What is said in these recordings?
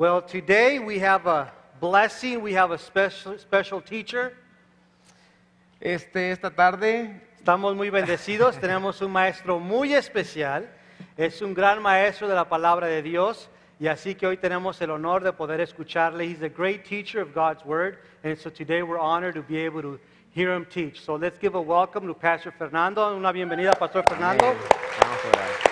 Well, today we have a blessing. We have a special teacher. Esta tarde Estamos muy bendecidos. Tenemos un maestro muy especial. Es un gran maestro de la palabra de Dios. Y así que hoy tenemos el honor de poder escucharle. He's a great teacher of God's Word. And so today we're honored to be able to hear him teach. So let's give a welcome to Pastor Fernando. Una bienvenida, Pastor Fernando. Amén. Vamos a orar.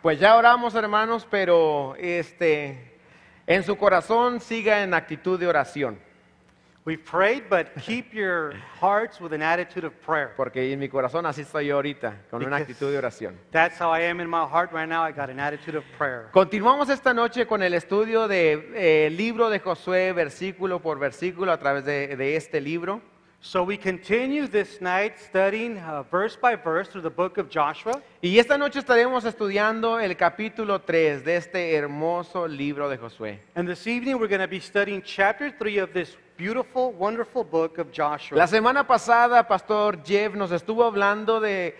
Pues ya oramos, hermanos, pero en su corazón siga en actitud de oración, We prayed, but keep your hearts with an attitude of prayer. porque en mi corazón así estoy yo ahorita, con una Because actitud de oración. That's how I am in my heart right now. I got an attitude of prayer. Continuamos esta noche con el estudio del libro de Josué, versículo por versículo, a través de este libro. So we continue this night studying verse by verse through the book of Joshua. Y esta noche estaremos estudiando el capítulo 3 de este hermoso libro de Josué. And this evening we're going to be studying chapter 3 of this beautiful, wonderful book of Joshua. La semana pasada, Pastor Jeff nos estuvo hablando del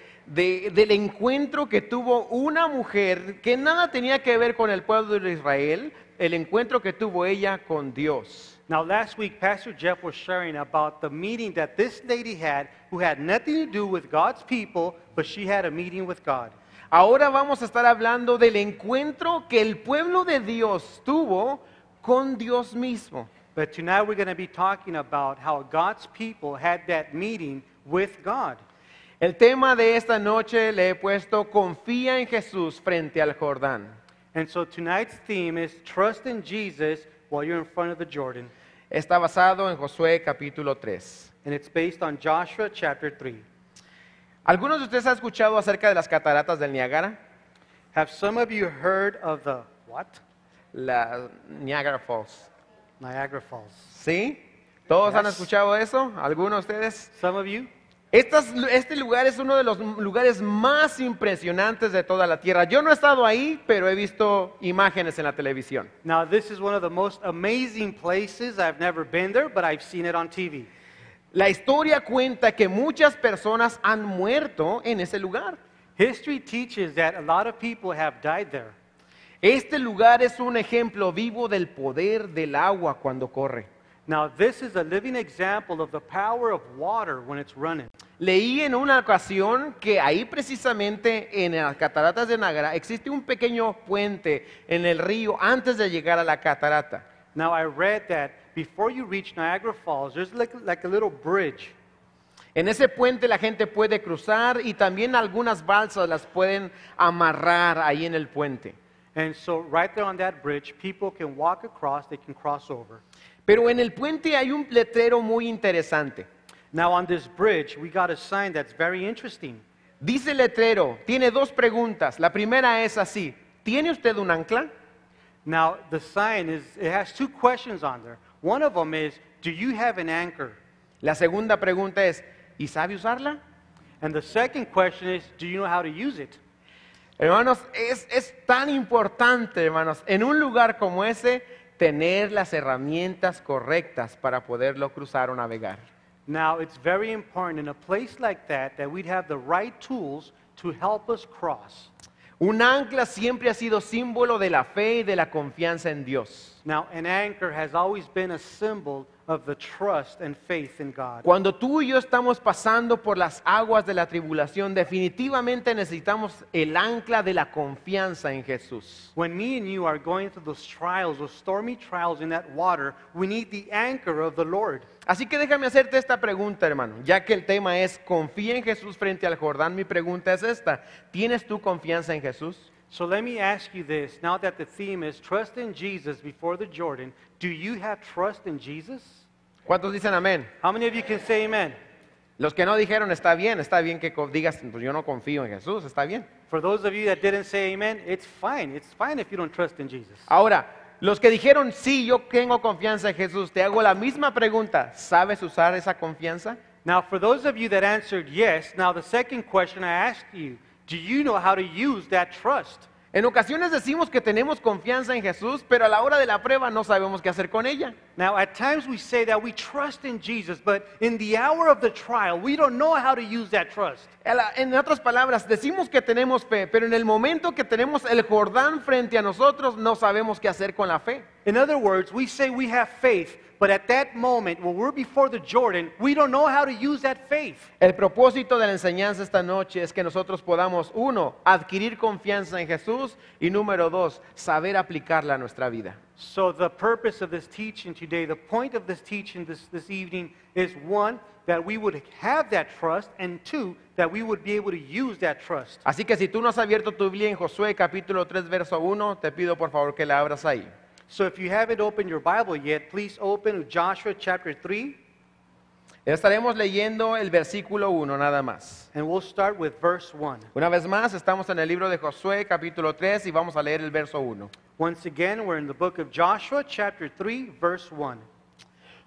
encuentro que tuvo una mujer que nada tenía que ver con el pueblo de Israel, el encuentro que tuvo ella con Dios. Now last week Pastor Jeff was sharing about the meeting that this lady had who had nothing to do with God's people, but she had a meeting with God. Ahora vamos a estar hablando del encuentro que el pueblo de Dios tuvo con Dios mismo. But tonight we're going to be talking about how God's people had that meeting with God. El tema de esta noche le he puesto confía en Jesús frente al Jordán. And so tonight's theme is trust in Jesus while you're in front of the Jordan. Está basado en Josué capítulo 3. And it's based on Joshua chapter 3. ¿Algunos de ustedes han escuchado acerca de las cataratas del Niágara? Have some of you heard of the what? La Niagara Falls. Niagara Falls. ¿Sí? ¿Todos han Yes. escuchado eso? ¿Algunos de ustedes? Some of you? Este lugar es uno de los lugares más impresionantes de toda la tierra. Yo no he estado ahí, pero he visto imágenes en la televisión. Now this is one of the most amazing places. I've never been there, but I've seen it on TV. La historia cuenta que muchas personas han muerto en ese lugar. History teaches that a lot of people have died there. Este lugar es un ejemplo vivo del poder del agua cuando corre. Now this is a living example of the power of water when it's running. Leí en una ocasión que ahí precisamente en las cataratas de Niágara existe un pequeño puente en el río antes de llegar a la catarata. Now I read that before you reach Niagara Falls, there's like a little bridge. En ese puente la gente puede cruzar y también algunas balsas las pueden amarrar ahí en el puente. And so right there on that bridge, people can walk across, they can cross over. Pero en el puente hay un letrero muy interesante. Now on this bridge, we got a sign that's very interesting. Dice el letrero, tiene dos preguntas. La primera es así, ¿tiene usted un ancla? Now the sign it has two questions on there. One of them is, do you have an anchor? La segunda pregunta es, ¿y sabe usarla? And the second question is, do you know how to use it? Hermanos, es tan importante, hermanos, en un lugar como ese, tener las herramientas correctas para poderlo cruzar o navegar. Now it's very important in a place like that we'd have the right tools to help us cross. Un ancla siempre ha sido símbolo de la fe y de la confianza en Dios. Now an anchor has always been a symbol of the trust and faith in God. Cuando tú y yo estamos pasando por las aguas de la tribulación, definitivamente necesitamos el ancla de la confianza en Jesús. When me and you are going through those trials, those stormy trials in that water, we need the anchor of the Lord. Así que déjame hacerte esta pregunta, hermano. Ya que el tema es confía en Jesús frente al Jordán, mi pregunta es esta. ¿Tienes tú confianza en Jesús? So let me ask you this, now that the theme is trust in Jesus before the Jordan, do you have trust in Jesus? ¿Cuántos dicen amén? How many of you can say amen? Los que no dijeron está bien que digas, pues yo no confío en Jesús, está bien. For those of you that didn't say amen, it's fine. It's fine if you don't trust in Jesus. Ahora, los que dijeron sí, yo tengo confianza en Jesús, te hago la misma pregunta, ¿sabes usar esa confianza? Now, for those of you that answered yes, now the second question I asked you, do you know how to use that trust? En ocasiones decimos que tenemos confianza en Jesús, pero a la hora de la prueba no sabemos qué hacer con ella. Now, at times we say that we trust in Jesus, but in the hour of the trial, we don't know how to use that trust. En otras palabras, decimos que tenemos fe, pero en el momento que tenemos el Jordán frente a nosotros, no sabemos qué hacer con la fe. In other words, we say we have faith, but at that moment, when we're before the Jordan, we don't know how to use that faith. El propósito de la enseñanza esta noche es que nosotros podamos, uno, adquirir confianza en Jesús y número dos, saber aplicarla a nuestra vida. So the purpose of this teaching today, the point of this teaching this evening is one, that we would have that trust, and two, that we would be able to use that trust. Así que si tú no has abierto tu Biblia en Josué capítulo 3 verso 1, te pido por favor que la abras ahí. So if you haven't opened your Bible yet, please open to Joshua chapter 3, Estaremos leyendo el versículo 1 nada más. and we'll start with verse 1. Una vez más, estamos en el libro de Josué capítulo 3 y vamos a leer el verso 1. Once again, we're in the book of Joshua chapter 3, verse 1.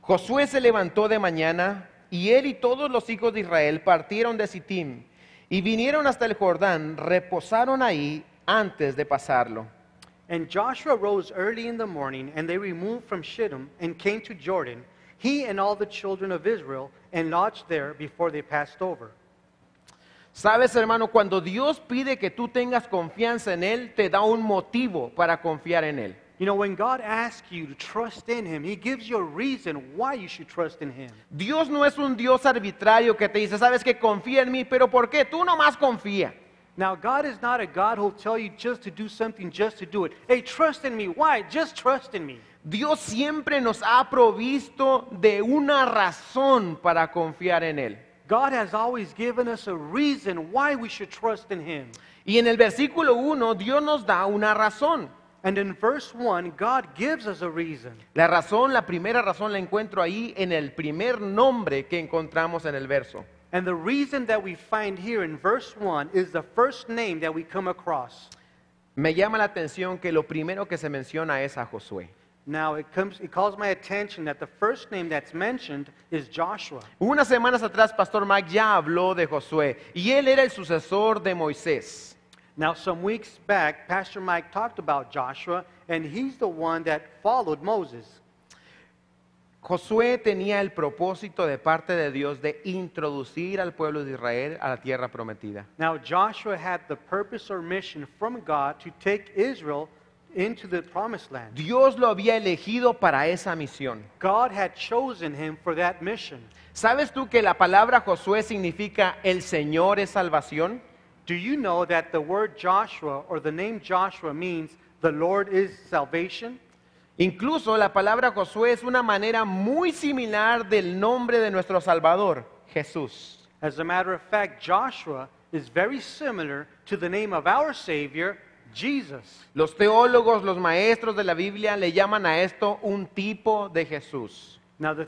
Josué se levantó de mañana y él y todos los hijos de Israel partieron de Sittim y vinieron hasta el Jordán, reposaron ahí antes de pasarlo. And Joshua rose early in the morning, and they removed from Shittim and came to Jordan, he and all the children of Israel, and lodged there before they passed over. Sabes, hermano, cuando Dios pide que tú tengas confianza en Él, te da un motivo para confiar en Él. You know, when God asks you to trust in Him, He gives you a reason why you should trust in Him. Dios no es un Dios arbitrario que te dice, sabes que confía en mí, pero ¿por qué? Tú nomás confía. Now, God is not a God who'll tell you just to do something just to do it. Hey, trust in me. Why? Just trust in me. Dios siempre nos ha provisto de una razón para confiar en Él. God has always given us a reason why we should trust in Him. Y en el versículo 1, Dios nos da una razón. And in verse 1, God gives us a reason. La razón, la primera razón la encuentro ahí en el primer nombre que encontramos en el verso. And the reason that we find here in verse 1 is the first name that we come across. Me llama la atención que lo primero que se menciona es a Josué. Now, it calls my attention that the first name that's mentioned is Joshua. Unas semanas atrás, Pastor Mike ya habló de Josué y él era el sucesor de Moisés. Now, some weeks back, Pastor Mike talked about Joshua, and he's the one that followed Moses. Josué tenía el propósito de parte de Dios de introducir al pueblo de Israel a la tierra prometida. Now, Joshua had the purpose or mission from God to take Israel into the promised land. Dios lo había elegido para esa misión. God had chosen him for that mission. ¿Sabes tú que la palabra Josué significa el Señor es salvación? Do you know that the word Joshua or the name Joshua means the Lord is salvation? Incluso la palabra Josué es una manera muy similar del nombre de nuestro Salvador, Jesús. As a matter of fact, Joshua is very similar to the name of our Savior, Jesus. Los teólogos, los maestros de la Biblia le llaman a esto un tipo de Jesús. Now, the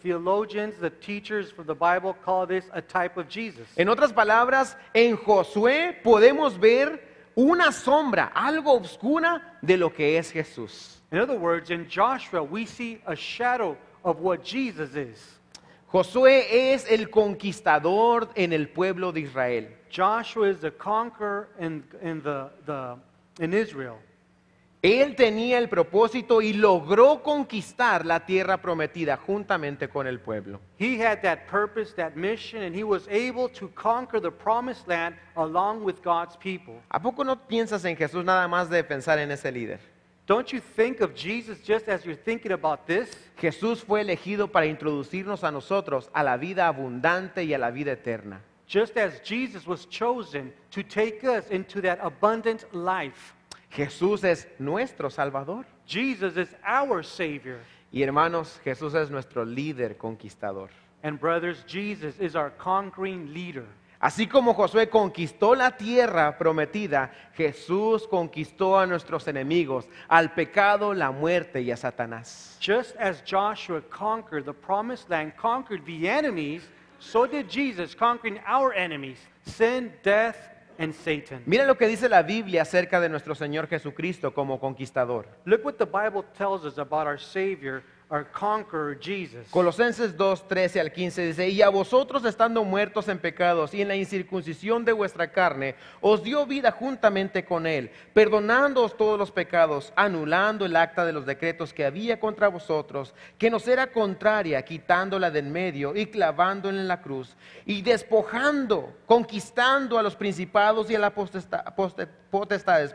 theologians, the teachers for the Bible call this a type of Jesus. En otras palabras, en Josué podemos ver una sombra, algo oscura de lo que es Jesús. In other words, in Joshua, we see a shadow of what Jesus is. Josué es el conquistador en el pueblo de Israel. Joshua is the conqueror in Israel. Él tenía el propósito y logró conquistar la tierra prometida juntamente con el pueblo. He had that purpose, that mission, and he was able to conquer the promised land along with God's people. ¿A poco no piensas en Jesús nada más de pensar en ese líder? Don't you think of Jesus just as you're thinking about this? Jesús fue elegido para introducirnos a nosotros a la vida abundante y a la vida eterna. Just as Jesus was chosen to take us into that abundant life. Jesús es nuestro Salvador. Jesus is our Savior. Y hermanos, Jesús es nuestro líder conquistador. And brothers, Jesus is our conquering leader. Así como Josué conquistó la tierra prometida, Jesús conquistó a nuestros enemigos, al pecado, la muerte y a Satanás. Just as Joshua conquered the promised land, conquered the enemies, so did Jesus, conquering our enemies, sin, death, and Satan. Mira lo que dice la Biblia acerca de nuestro Señor Jesucristo como conquistador. Look what the Bible tells us about our Savior our conqueror Jesus. Colosenses 2, 13 al 15 dice, y a vosotros estando muertos en pecados y en la incircuncisión de vuestra carne, os dio vida juntamente con él, perdonándoos todos los pecados, anulando el acta de los decretos que había contra vosotros, que nos era contraria, quitándola del medio y clavándola en la cruz, y despojando, conquistando a los principados y a las potestades,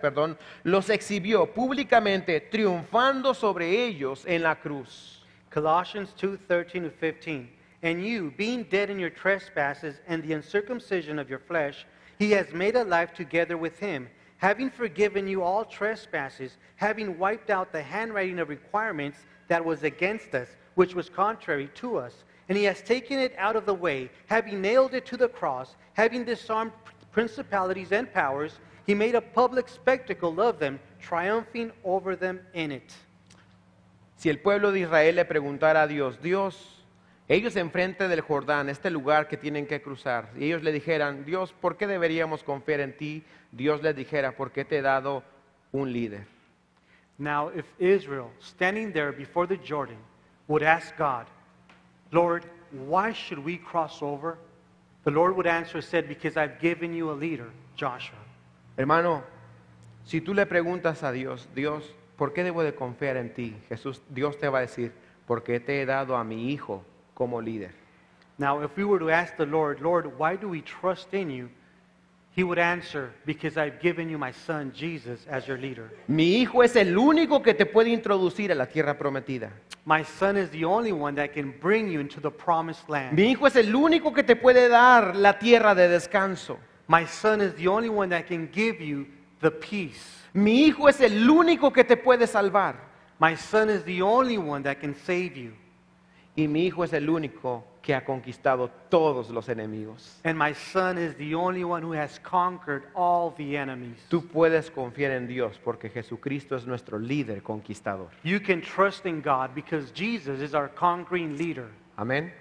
los exhibió públicamente, triunfando sobre ellos en la cruz. Colossians 2:13 to 15. And you, being dead in your trespasses and the uncircumcision of your flesh, he has made alive together with him, having forgiven you all trespasses, having wiped out the handwriting of requirements that was against us, which was contrary to us. And he has taken it out of the way, having nailed it to the cross, having disarmed principalities and powers, he made a public spectacle of them, triumphing over them in it. Si el pueblo de Israel le preguntara a Dios, Dios, ellos enfrente del Jordán, este lugar que tienen que cruzar, y ellos le dijeran, Dios, ¿por qué deberíamos confiar en ti? Dios les dijera, porque te he dado un líder. Now, if Israel, standing there before the Jordan, would ask God, Lord, why should we cross over? The Lord would answer, said, because I've given you a leader, Joshua. Hermano, si tú le preguntas a Dios, Dios, ¿por qué debo de confiar en ti? Dios te va a decir, porque te he dado a mi hijo como líder. Now, if we were to ask the Lord, Lord, why do we trust in you? He would answer, because I've given you my son, Jesus, as your leader. Mi hijo es el único que te puede introducir a la tierra prometida. My son is the only one that can bring you into the promised land. Mi hijo es el único que te puede dar la tierra de descanso. My son is the only one that can give you the peace. Mi hijo es el único que te puede salvar. My son is the only one that can save you. Y mi hijo es el único que ha conquistado todos los enemigos. And my son is the only one who has conquered all the enemies. Tú puedes confiar en Dios porque Jesucristo es nuestro líder conquistador. You can trust in God because Jesus is our conquering leader. Amén.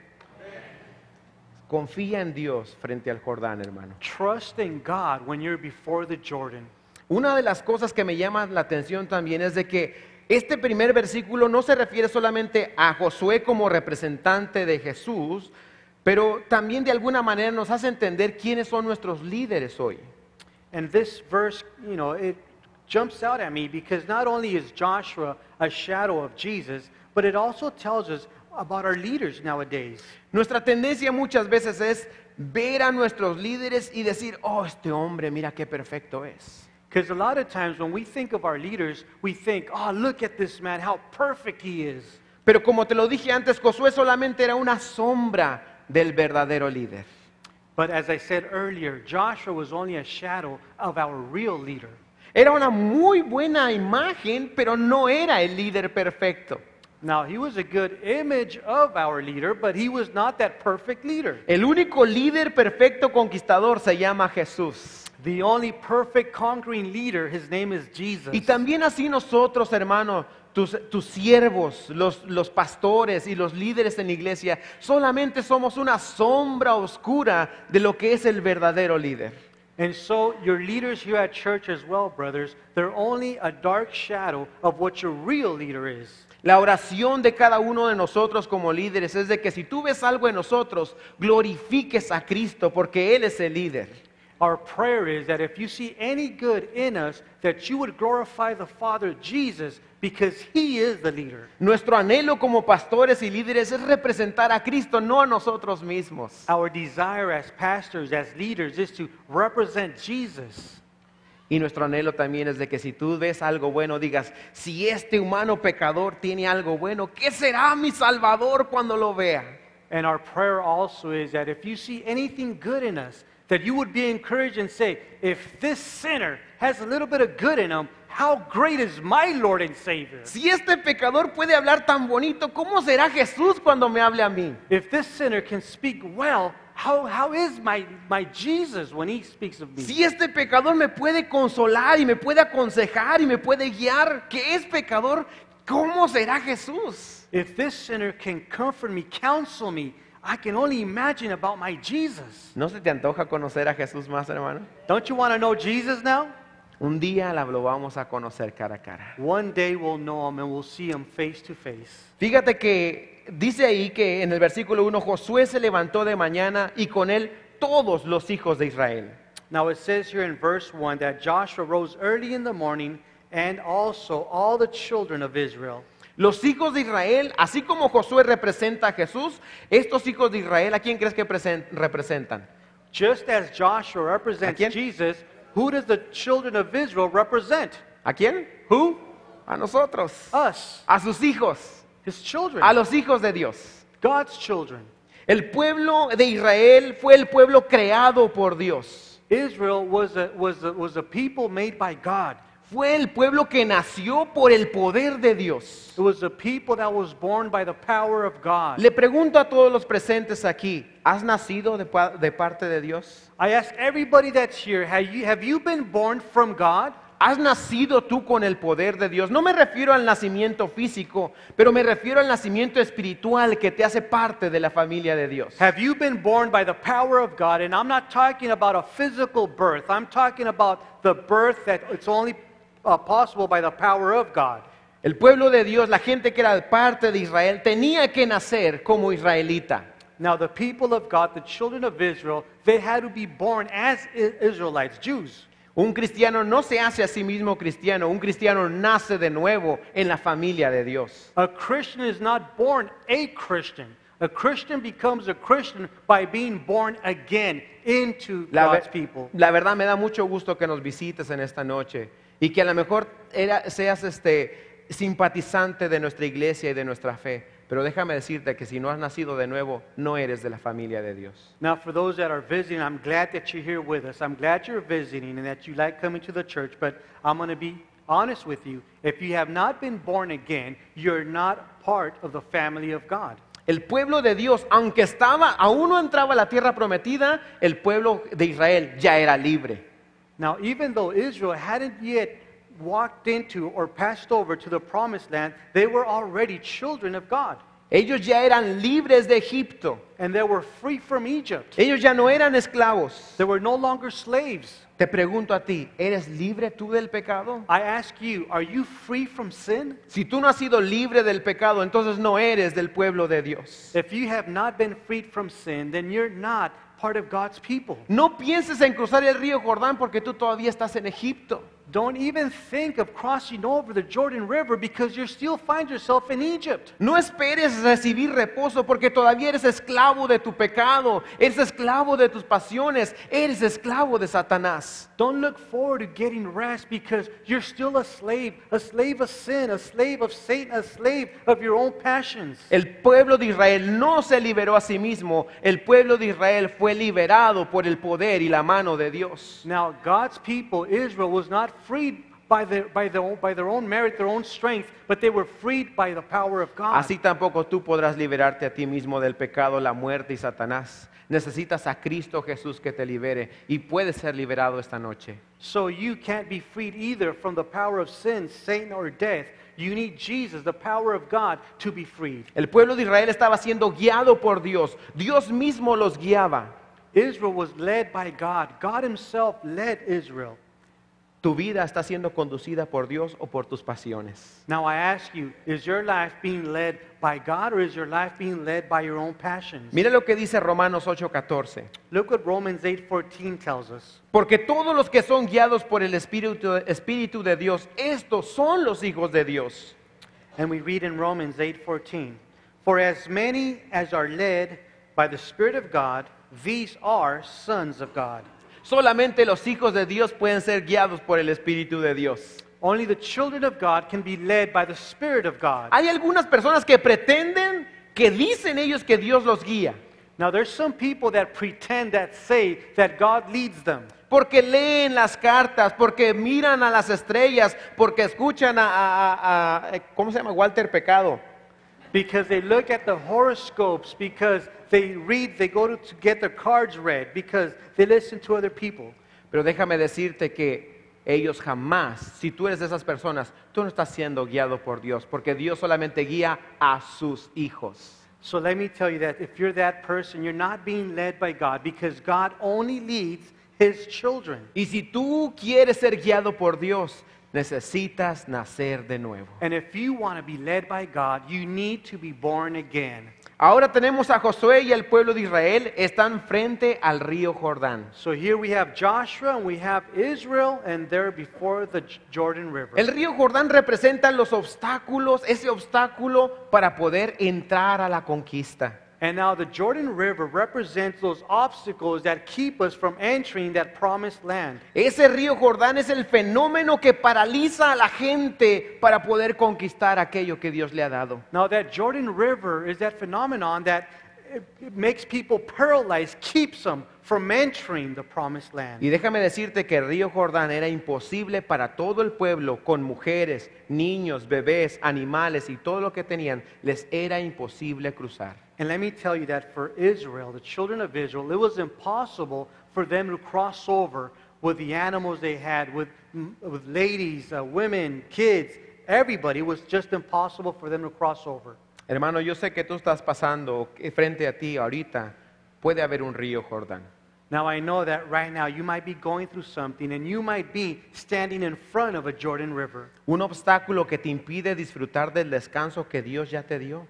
Confía en Dios frente al Jordán, hermano. Trust in God when you're before the Jordan. Una de las cosas que me llama la atención también es de que este primer versículo no se refiere solamente a Josué como representante de Jesús, pero también de alguna manera nos hace entender quiénes son nuestros líderes hoy. And this verse, it jumps out at me because not only is Joshua a shadow of Jesus, but it also tells us about our leaders nowadays. Nuestra tendencia muchas veces es ver a nuestros líderes y decir, oh, este hombre, mira qué perfecto es. Because a lot of times when we think of our leaders, we think, oh, look at this man, how perfect he is. Pero como te lo dije antes, Josué solamente era una sombra del verdadero líder. But as I said earlier, Joshua was only a shadow of our real leader. Era una muy buena imagen, pero no era el líder perfecto. Now, he was a good image of our leader, but he was not that perfect leader. El único líder perfecto conquistador se llama Jesús. The only perfect conquering leader, his name is Jesus. Y también así nosotros, hermano, tus siervos, los pastores y los líderes en la iglesia, solamente somos una sombra oscura de lo que es el verdadero líder. And so your leaders here at church as well, brothers, they're only a dark shadow of what your real leader is. La oración de cada uno de nosotros como líderes es de que si tú ves algo en nosotros, glorifiques a Cristo porque Él es el líder. Our prayer is that if you see any good in us, that you would glorify the Father, Jesus, because He is the leader. Nuestro anhelo como pastores y líderes es representar a Cristo, no a nosotros mismos. Our desire as pastors, as leaders, is to represent Jesus. Y nuestro anhelo también es de que si tú ves algo bueno, digas, si este humano pecador tiene algo bueno, ¿qué será mi Salvador cuando lo vea? And our prayer also is that if you see anything good in us, that you would be encouraged and say, if this sinner has a little bit of good in him, how great is my Lord and Savior? Si este pecador puede hablar tan bonito, ¿cómo será Jesús cuando me hable a mí? If this sinner can speak well, how is my Jesus when he speaks of me? Si este pecador me puede consolar y me puede aconsejar y me puede guiar, que es pecador, ¿cómo será Jesús? If this sinner can comfort me, counsel me, I can only imagine about my Jesus. ¿No se te antoja conocer a Jesús más, hermano? Don't you want to know Jesus now? Un día lo vamos a conocer cara a cara. One day we'll know him and we'll see him face to face. Fíjate que dice ahí que en el versículo 1, Josué se levantó de mañana y con él todos los hijos de Israel. Now it says here in verse 1 that Joshua rose early in the morning and also all the children of Israel. Los hijos de Israel, así como Josué representa a Jesús, estos hijos de Israel, ¿a quién crees que representan? Just as Joshua represents ¿A quién? Jesus, who does the children of Israel represent? ¿A quién? Who? A nosotros. Us, A sus hijos. his children, A los hijos de Dios. God's children. El pueblo de Israel fue el pueblo creado por Dios. Israel was a people made by God. Fue el pueblo que nació por el poder de Dios. It was a people that was born by the power of God. Le pregunto a todos los presentes aquí, ¿has nacido de parte de Dios? I ask everybody that's here, have you been born from God? ¿Has nacido tú con el poder de Dios? No me refiero al nacimiento físico, pero me refiero al nacimiento espiritual que te hace parte de la familia de Dios. Have you been born by the power of God? And I'm not talking about a physical birth. I'm talking about the birth that it's only possible by the power of God. El pueblo de Dios, la gente que era parte de Israel, tenía que nacer como israelita. Now the people of God, the children of Israel, they had to be born as Israelites, Jews. Un cristiano no se hace a sí mismo cristiano, un cristiano nace de nuevo en la familia de Dios. A Christian is not born a Christian. A Christian becomes a Christian by being born again into God's people. La verdad me da mucho gusto que nos visites en esta noche y que a lo mejor seas simpatizante de nuestra iglesia y de nuestra fe. Pero déjame decirte que si no has nacido de nuevo, no eres de la familia de Dios. Now, for those that are visiting, I'm glad that you're here with us. I'm glad you're visiting and that you like coming to the church. But I'm going to be honest with you. If you have not been born again, you're not part of the family of God. El pueblo de Dios, aunque aún no entraba a la tierra prometida, el pueblo de Israel ya era libre. Now, even though Israel hadn't yet walked into or passed over to the promised land, they were already children of God. Ellos ya eran libres de Egipto. And they were free from Egypt. Ellos ya no eran esclavos. They were no longer slaves. Te pregunto a ti, ¿eres libre tú del pecado? I ask you, are you free from sin? Si tú no has sido libre del pecado, entonces no eres del pueblo de Dios. If you have not been freed from sin, then you're not part of God's people. No pienses en cruzar el río Jordán porque tú todavía estás en Egipto. Don't even think of crossing over the Jordan River because you still find yourself in Egypt. No esperes recibir reposo porque todavía eres esclavo de tu pecado, eres esclavo de tus pasiones, eres esclavo de Satanás. Don't look forward to getting rest because you're still a slave of sin, a slave of Satan, a slave of your own passions. El pueblo de Israel no se liberó a sí mismo, el pueblo de Israel fue liberado por el poder y la mano de Dios. Now, God's people, Israel, was not freed by their own merit, their own strength, but they were freed by the power of God. Así tampoco tú podrás liberarte a ti mismo del pecado, la muerte y Satanás. Necesitas a Cristo Jesús que te libere y puedes ser liberado esta noche. So you can't be freed either from the power of sin, Satan, or death. You need Jesus, the power of God, to be freed. El pueblo de Israel estaba siendo guiado por Dios. Dios mismo los guiaba. Israel was led by God. God himself led Israel. ¿Tu vida está siendo conducida por Dios o por tus pasiones? Now I ask you, is your life being led by God or is your life being led by your own passions? Mira lo que dice Romanos 8:14. Look what Romans 8:14 tells us. Porque todos los que son guiados por el Espíritu de Dios, estos son los hijos de Dios. And we read in Romans 8:14, for as many as are led by the Spirit of God, these are sons of God. Solamente los hijos de Dios pueden ser guiados por el Espíritu de Dios. Only the children of God can be led by the Spirit of God. Hay algunas personas que pretenden, que dicen ellos que Dios los guía. Now there's some people that pretend, that say that God leads them. Porque leen las cartas, porque miran a las estrellas, porque escuchan ¿cómo se llama? Walter Pecado. Because they look at the horoscopes, because they read, they go to get their cards read, because they listen to other people. Pero déjame decirte que ellos jamás, si tú eres de esas personas, tú no estás siendo guiado por Dios, porque Dios solamente guía a sus hijos. So let me tell you that if you're that person, you're not being led by God, because God only leads His children. Y si tú quieres ser guiado por Dios, necesitas nacer de nuevo. And if you want to be led by God, you need to be born again. Ahora tenemos a Josué y el pueblo de Israel, están frente al río Jordán. So here we have Joshua and we have Israel, and they're before the Jordan River. El río Jordán representa los obstáculos, ese obstáculo para poder entrar a la conquista. And now the Jordan River represents those obstacles that keep us from entering that promised land. Ese río Jordán es el fenómeno que paraliza a la gente para poder conquistar aquello que Dios le ha dado. Now that Jordan River is that phenomenon that it makes people paralyzed, keeps them from entering the promised land. Y déjame decirte que el río Jordán era imposible para todo el pueblo, con mujeres, niños, bebés, animales y todo lo que tenían, les era imposible cruzar. And let me tell you that for Israel, the children of Israel, it was impossible for them to cross over with the animals they had, with ladies, women, kids, everybody. It was just impossible for them to cross over. Hermano, yo sé que tú estás pasando frente a ti ahorita, puede haber un río Jordán. Now I know that right now you might be going through something and you might be standing in front of a Jordan River. Un obstáculo que te impide disfrutar del descanso que Dios ya te dio.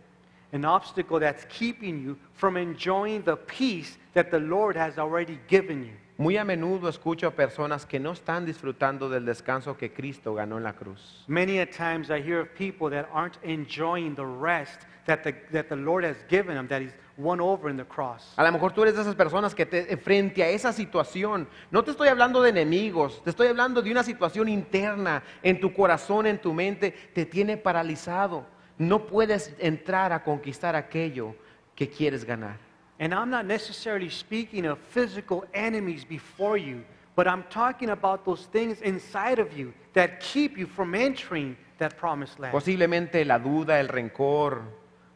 An obstacle that's keeping you from enjoying the peace that the Lord has already given you. Muy a menudo escucho a personas que no están disfrutando del descanso que Cristo ganó en la cruz. Many a times I hear of people that aren't enjoying the rest that the Lord has given them, that He's won over in the cross. A lo mejor tú eres de esas personas que frente a esa situación, no te estoy hablando de enemigos, te estoy hablando de una situación interna en tu corazón, en tu mente, te tiene paralizado. No puedes entrar a conquistar aquello que quieres ganar. And I'm not necessarily speaking of physical enemies before you, but I'm talking about those things inside of you that keep you from entering that promised land. Posiblemente la duda, el rencor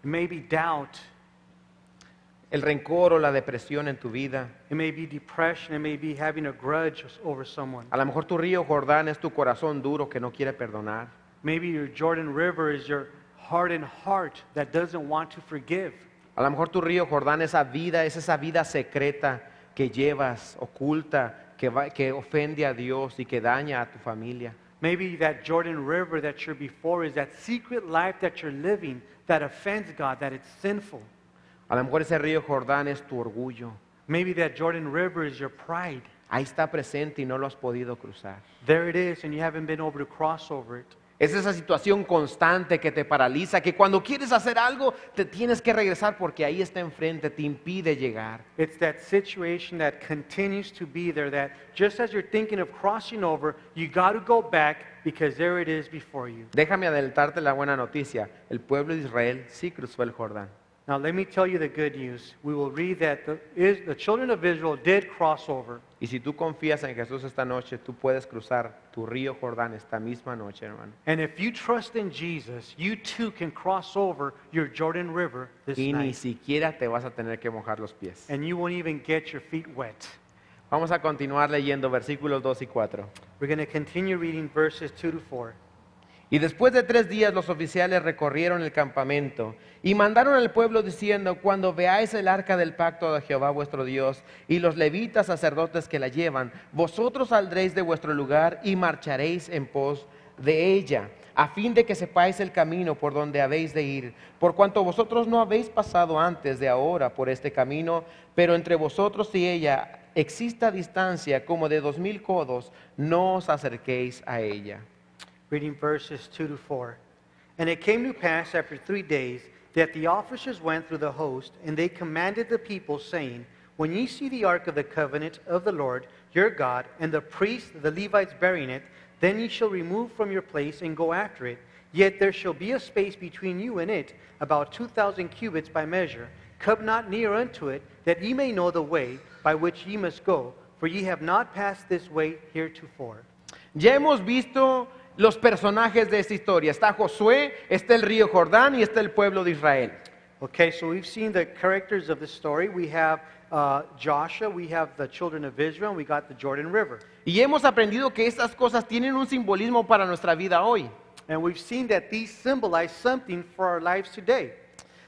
It may be doubt, o la depresión en tu vida. it may be depression, it may be having a grudge over someone. A lo mejor tu río Jordán es tu corazón duro que no quiere perdonar. Maybe your Jordan River is your hardened heart that doesn't want to forgive. A lo mejor tu río Jordán es esa vida secreta que llevas, oculta, que ofende a Dios y que daña a tu familia. Maybe that Jordan River that you're before is that secret life that you're living that offends God, that it's sinful. A lo mejor ese río Jordán es tu orgullo. Maybe that Jordan River is your pride. Ahí está presente y no lo has podido cruzar. There it is, and you haven't been able to cross over it. Es esa situación constante que te paraliza, que cuando quieres hacer algo te tienes que regresar porque ahí está enfrente, te impide llegar. It's that situation that continues to be there, that just as you're thinking of crossing over, you got to go back because there it is before you. Déjame adelantarte la buena noticia. El pueblo de Israel sí cruzó el Jordán. Now let me tell you the good news. We will read that the children of Israel did cross over. Y si tú confías en Jesús esta noche, tú puedes cruzar tu río Jordán esta misma noche, hermano. And if you trust in Jesus, you too can cross over your Jordan River this Y ni night. siquiera te vas a tener que mojar los pies. And you won't even get your feet wet. Vamos a continuar leyendo versículos 2 y 4. We're going to continue reading verses 2 to 4. Y después de 3 días los oficiales recorrieron el campamento y mandaron al pueblo diciendo: cuando veáis el arca del pacto de Jehová vuestro Dios y los levitas sacerdotes que la llevan, vosotros saldréis de vuestro lugar y marcharéis en pos de ella, a fin de que sepáis el camino por donde habéis de ir, por cuanto vosotros no habéis pasado antes de ahora por este camino, pero entre vosotros y ella exista distancia como de 2000 codos, no os acerquéis a ella. Reading verses 2 to 4. And it came to pass after 3 days that the officers went through the host, and they commanded the people, saying, when ye see the ark of the covenant of the Lord your God, and the priests, the Levites, bearing it, then ye shall remove from your place and go after it. Yet there shall be a space between you and it, about 2,000 cubits by measure. Come not near unto it, that ye may know the way by which ye must go, for ye have not passed this way heretofore. Ya hemos visto los personajes de esta historia. Está Josué, está el río Jordán y está el pueblo de Israel. Okay, so we've seen the characters of the story. We have Joshua, we have the children of Israel, and we got the Jordan River. Y hemos aprendido que estas cosas tienen un simbolismo para nuestra vida hoy. And we've seen that these symbolize something for our lives today.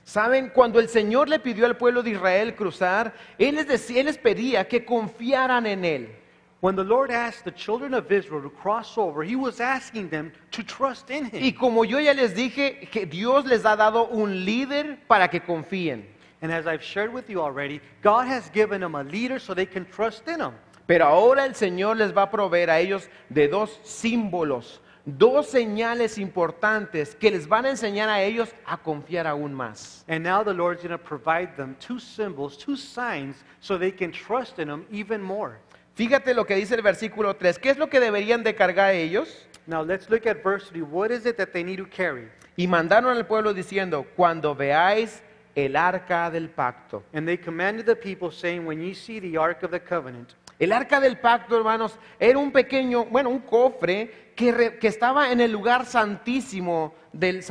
Saben, cuando el Señor le pidió al pueblo de Israel cruzar, Él les pedía que confiaran en Él. When the Lord asked the children of Israel to cross over, He was asking them to trust in Him. Y como yo ya les dije, que Dios les ha dado un líder para que confíen. And as I've shared with you already, God has given them a leader so they can trust in Him. Pero ahora el Señor les va a proveer a ellos de dos símbolos, dos señales importantes que les van a enseñar a ellos a confiar aún más. And now the Lord's going to provide them two symbols, two signs, so they can trust in Him even more. Fíjate lo que dice el versículo 3. ¿Qué es lo que deberían de cargar ellos? Now let's look at verse 3. What is it that they need to carry? Y mandaron al pueblo diciendo, cuando veáis el arca del pacto. And they commanded the people, saying, when ye see the ark of the covenant. El arca del pacto, hermanos, era un pequeño, un cofre que estaba en el lugar santísimo del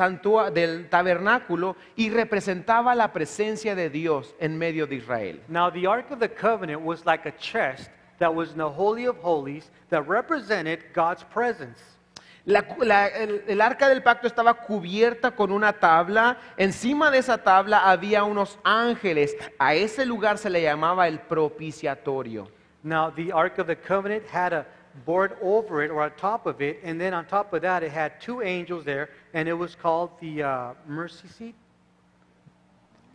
tabernáculo y representaba la presencia de Dios en medio de Israel. Now the ark of the covenant was like a chest that was in the Holy of Holies that represented God's presence. El arca del pacto estaba cubierta con una tabla. Encima de esa tabla había unos ángeles. A ese lugar se le llamaba el propiciatorio. Now the ark of the covenant had a board over it or on top of it, and then on top of that it had two angels there, and it was called the mercy seat.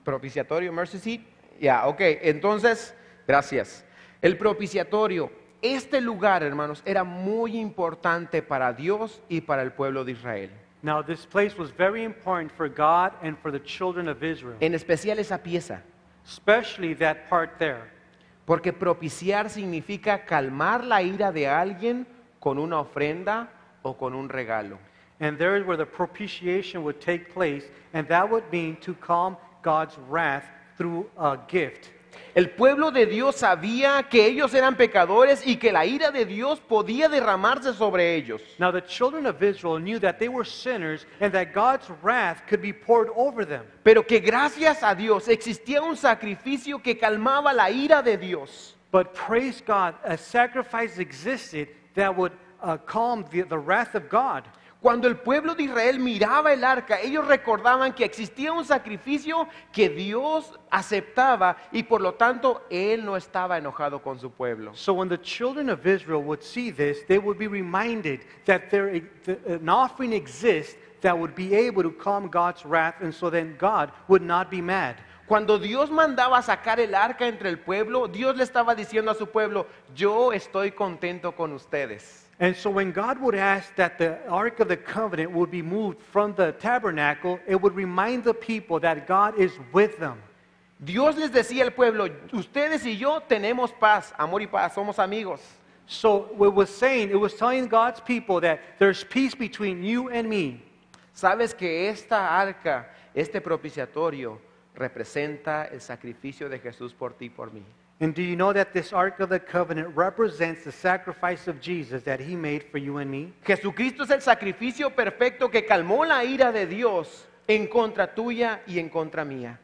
Propiciatorio, mercy seat. Ya, ok. Entonces, gracias. El propiciatorio, este lugar, hermanos, era muy importante para Dios y para el pueblo de Israel. Now this place was very important for God and for the children of Israel, En especial esa pieza, especially that part there. porque propiciar significa calmar la ira de alguien con una ofrenda o con un regalo. And there is where the propitiation would take place, and that would mean to calm God's wrath through a gift. El pueblo de Dios sabía que ellos eran pecadores y que la ira de Dios podía derramarse sobre ellos. Now the children of Israel knew that they were sinners and that God's wrath could be poured over them. Pero que gracias a Dios existía un sacrificio que calmaba la ira de Dios. But praise God, a sacrifice existed that would calm the wrath of God. Cuando el pueblo de Israel miraba el arca, ellos recordaban que existía un sacrificio que Dios aceptaba y por lo tanto Él no estaba enojado con su pueblo. So when the children of Israel would see this, they would be reminded that an offering exists that would be able to calm God's wrath, and so then God would not be mad. Cuando Dios mandaba sacar el arca entre el pueblo, Dios le estaba diciendo a su pueblo, yo estoy contento con ustedes. And so when God would ask that the Ark of the Covenant would be moved from the tabernacle, it would remind the people that God is with them. Dios les decía al pueblo, ustedes y yo tenemos paz, amor y paz, somos amigos. So it was telling God's people that there's peace between you and me. Sabes que esta arca, este propiciatorio, representa el sacrificio de Jesús por ti y por mí. And do you know that this Ark of the Covenant represents the sacrifice of Jesus that He made for you and me? Jesucristo es el sacrificio perfecto que calmó la ira de Dios en contra tuya y en contra mía.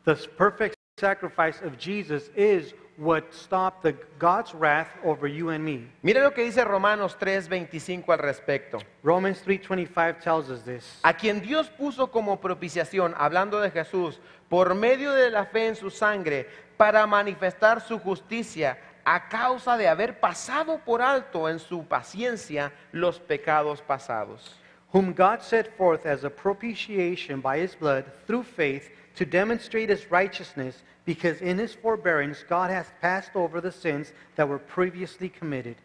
The perfect sacrifice of Jesus is what stopped God's wrath over you and me. Mira lo que dice Romanos 3:25 al respecto. Romans 3:25 tells us this. A quien Dios puso como propiciación, hablando de Jesús, por medio de la fe en su sangre, para manifestar su justicia a causa de haber pasado por alto en su paciencia los pecados pasados. Whom God set forth as a propitiation by His blood through faith to demonstrate His righteousness, because in His forbearance God has passed over the sins that were previously committed.